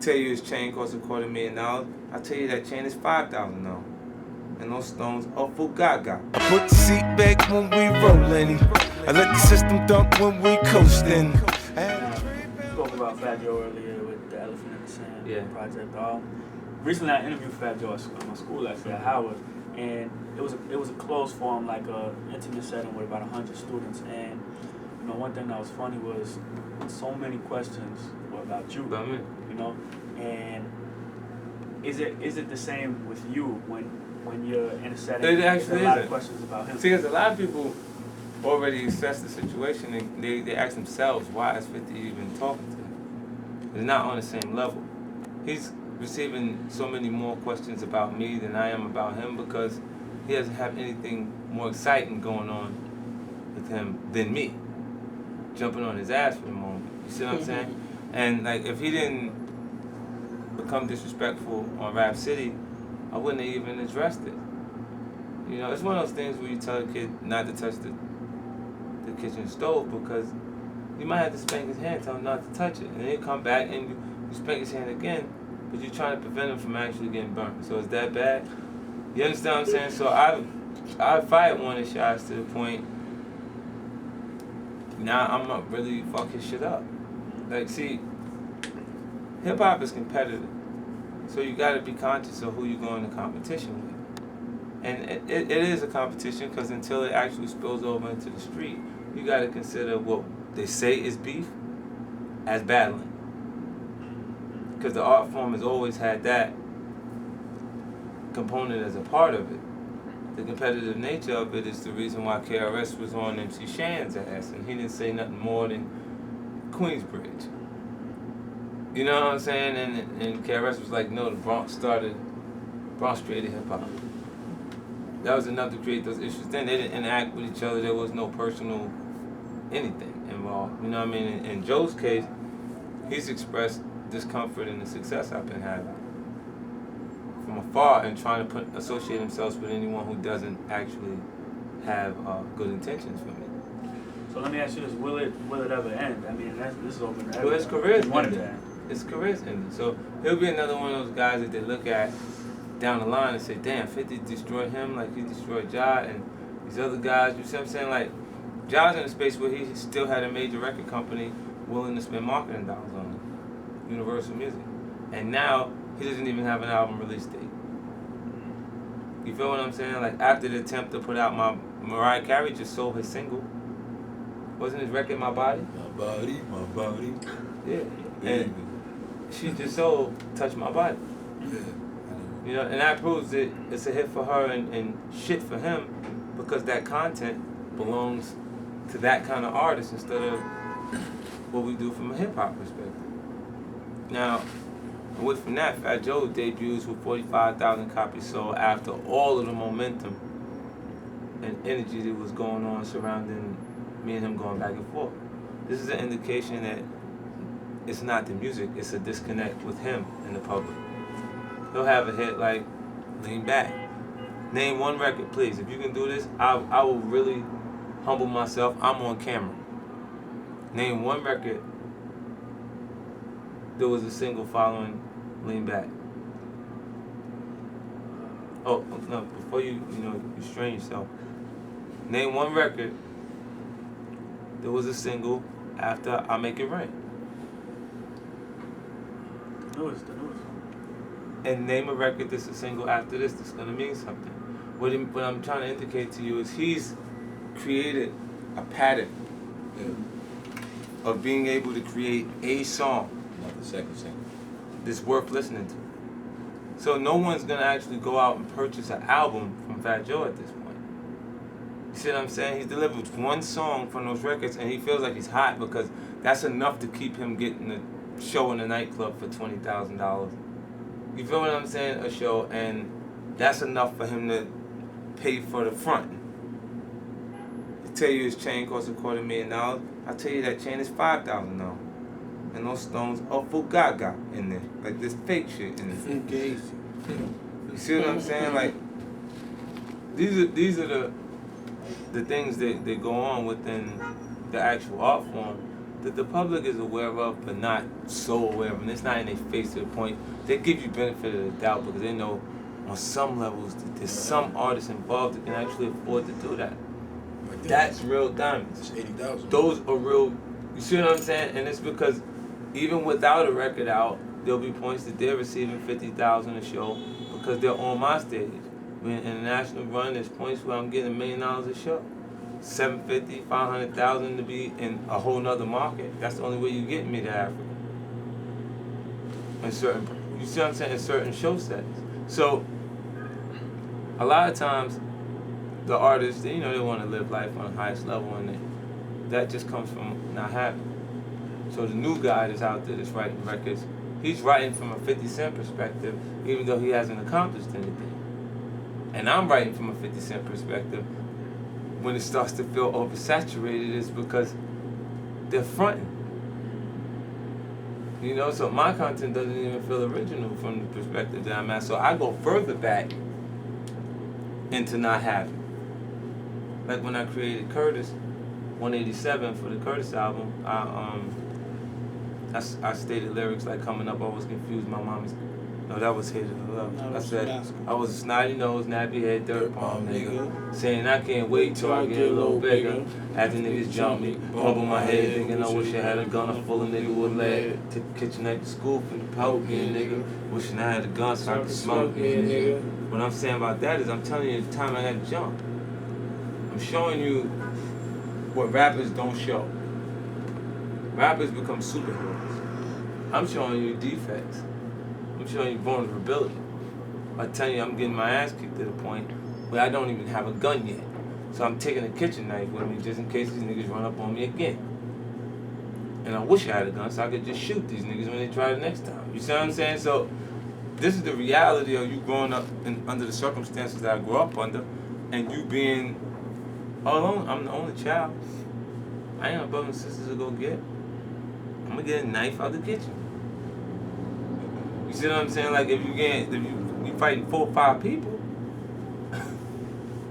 tell you his chain costs $250,000. I tell you that chain is $5,000. And those stones are for Gaga. I put the seat back when we rollin'. I let the system dump when we coastin'. Spoke about Fat Joe earlier with the Elephant in the Sand project. Recently, I interviewed Fat Joe at my school actually at Howard, and it was a closed forum, like a intimate setting with about 100 students. And you know, one thing that was funny was so many questions were about you. About me. You know, and is it the same with you when you're in a setting? It actually a lot of questions about him. See, there's a lot of people already assess the situation and they ask themselves, why is 50 even talking to him? They're not on the same level. He's receiving so many more questions about me than I am about him because he doesn't have anything more exciting going on with him than me. Jumping on his ass for the moment. You see what I'm saying? And like, if he didn't become disrespectful on Rap City, I wouldn't have even addressed it. You know, it's one of those things where you tell a kid not to touch the kitchen stove because you might have to spank his hand, tell him not to touch it. And then he'll come back and you spank his hand again, but you're trying to prevent him from actually getting burnt. So is that bad? You understand what I'm saying? So I fired one of the shots to the point, now I'm gonna really fuck his shit up. Like, see, hip hop is competitive. So you gotta be conscious of who you go into competition with. And it is a competition because until it actually spills over into the street, you got to consider what they say is beef as battling. Because the art form has always had that component as a part of it. The competitive nature of it is the reason why KRS was on MC Shan's ass and he didn't say nothing more than Queensbridge. You know what I'm saying? And KRS was like, no, the Bronx created hip hop. That was enough to create those issues. Then they didn't interact with each other. There was no personal anything involved. You know what I mean? In Joe's case, he's expressed discomfort in the success I've been having from afar and trying to associate himself with anyone who doesn't actually have good intentions for me. So let me ask you this: Will it ever end? I mean, this is open to everyone. Well, his career's ending. End. His career's ending. So he'll be another one of those guys that they look at down the line and say, damn, 50 destroyed him like he destroyed Ja and these other guys. You see what I'm saying? Like, Ja's in a space where he still had a major record company willing to spend marketing dollars on it, Universal Music. And now, he doesn't even have an album release date. You feel what I'm saying? Like, after the attempt to put out Mariah Carey just sold his single. Wasn't his record My Body? My body. Yeah. And she just sold Touch My Body. Yeah. You know, and that proves that it's a hit for her and shit for him because that content belongs to that kind of artist instead of what we do from a hip-hop perspective. Now, from that, Fat Joe debuts with 45,000 copies sold after all of the momentum and energy that was going on surrounding me and him going back and forth. This is an indication that it's not the music, it's a disconnect with him and the public. He'll have a hit like Lean Back. Name one record, please. If you can do this, I will really humble myself. I'm on camera. Name one record that was a single following Lean Back. Oh, no, before you strain yourself. Name one record that was a single after I Make It Rain. The newest. And name a record that's a single after this that's gonna mean something. What I'm trying to indicate to you is he's created a pattern of being able to create a song. Not the second single. That's worth listening to. So no one's gonna actually go out and purchase an album from Fat Joe at this point. You see what I'm saying? He's delivered one song from those records and he feels like he's hot because that's enough to keep him getting a show in a nightclub for $20,000. You feel what I'm saying? A show, and that's enough for him to pay for the front. I tell you his chain costs $250,000. I tell you that chain is $5,000. And those stones are for Gaga in there, like this fake shit in there. You see what I'm saying? Like these are the things that go on within the actual art form that the public is aware of, but not so aware of, and it's not in their face to the point. They give you benefit of the doubt because they know on some levels that there's some artists involved that can actually afford to do that. That's real diamonds. It's 80,000. Those are real. You see what I'm saying? And it's because even without a record out, there'll be points that they're receiving $50,000 a show because they're on my stage. When in a national run, there's points where I'm getting $1 million a show. $750,000, $500,000 to be in a whole nother market. That's the only way you get me to Africa. In certain, you see what I'm saying? In certain show settings. So a lot of times, the artists, they want to live life on the highest level, and that just comes from not having. So the new guy that's out there that's writing records, he's writing from a 50 Cent perspective, even though he hasn't accomplished anything. And I'm writing from a 50 Cent perspective. When it starts to feel oversaturated, it's because they're fronting. So my content doesn't even feel original from the perspective that I'm at. So I go further back into not having. Like when I created Curtis 187 for the Curtis album, I stated lyrics like coming up, I was confused, my mom is. No, that was Hated to Love. I said, I was a snotty nose, nappy head, dirt palm nigga. Saying I can't wait till I get a little bigger. After niggas jump me, bumble my head, thinking I wish I had a gun full of nigga with lead. Took the kitchen at the school for the poke me, nigga. Wishing I had a gun so I could smoke me, nigga. What I'm saying about that is I'm telling you the time I had to jump. I'm showing you what rappers don't show. Rappers become superheroes. I'm showing you defects. I'm showing you vulnerability. By telling you I'm getting my ass kicked to the point where I don't even have a gun yet. So I'm taking a kitchen knife with me just in case these niggas run up on me again. And I wish I had a gun so I could just shoot these niggas when they try the next time. You see what I'm saying? So this is the reality of you growing up under the circumstances that I grew up under, and you being alone. I'm the only child. I ain't got brothers and sisters to go get. I'm gonna get a knife out the kitchen. You see what I'm saying? Like if you fighting 4 or 5 people,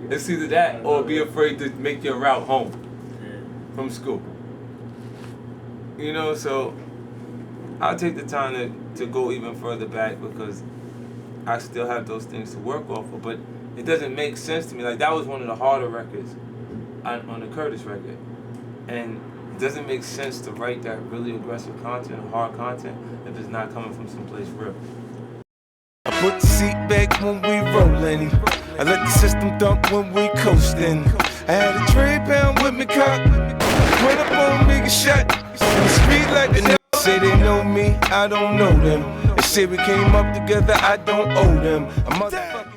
it's either that or be afraid to make your route home from school. So I'll take the time to go even further back because I still have those things to work off of. But it doesn't make sense to me. Like that was one of the harder records on the Curtis record, and it doesn't make sense to write that really aggressive content, hard content, if it's not coming from someplace real. I put the seat back when we rollin'. I let the system dump when we coastin'. I had a tray pound with me cock. Went up on nigga shot. In the street like the niggas say they know me, I don't know them. They say we came up together, I don't owe them. A motherfucker.